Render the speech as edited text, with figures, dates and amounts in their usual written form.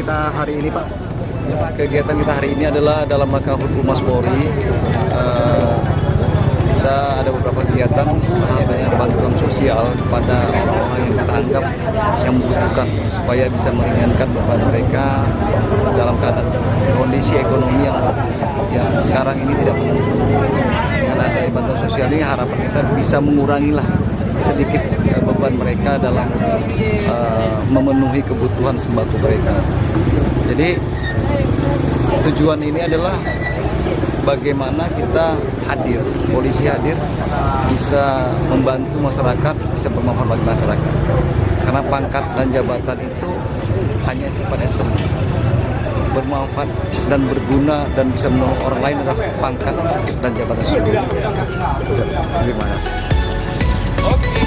Kita hari ini, Pak? Kegiatan kita hari ini adalah dalam rangka Humas Polri. Kita ada beberapa kegiatan, salah satunya bantuan sosial kepada orang-orang yang kita anggap yang membutuhkan supaya bisa meringankan beban mereka dalam keadaan kondisi ekonomi yang sekarang ini tidak menentu. Karena dari bantuan sosial ini harapan kita bisa mengurangilah sedikit beban mereka dalam memenuhi kebutuhan sembako mereka. Jadi tujuan ini adalah bagaimana kita hadir, polisi hadir, bisa membantu masyarakat, bisa bermanfaat bagi masyarakat. Karena pangkat dan jabatan itu hanya sifatnya semu. Bermanfaat dan berguna dan bisa menolong orang lain adalah pangkat dan jabatan sendiri. Gimana? Oke.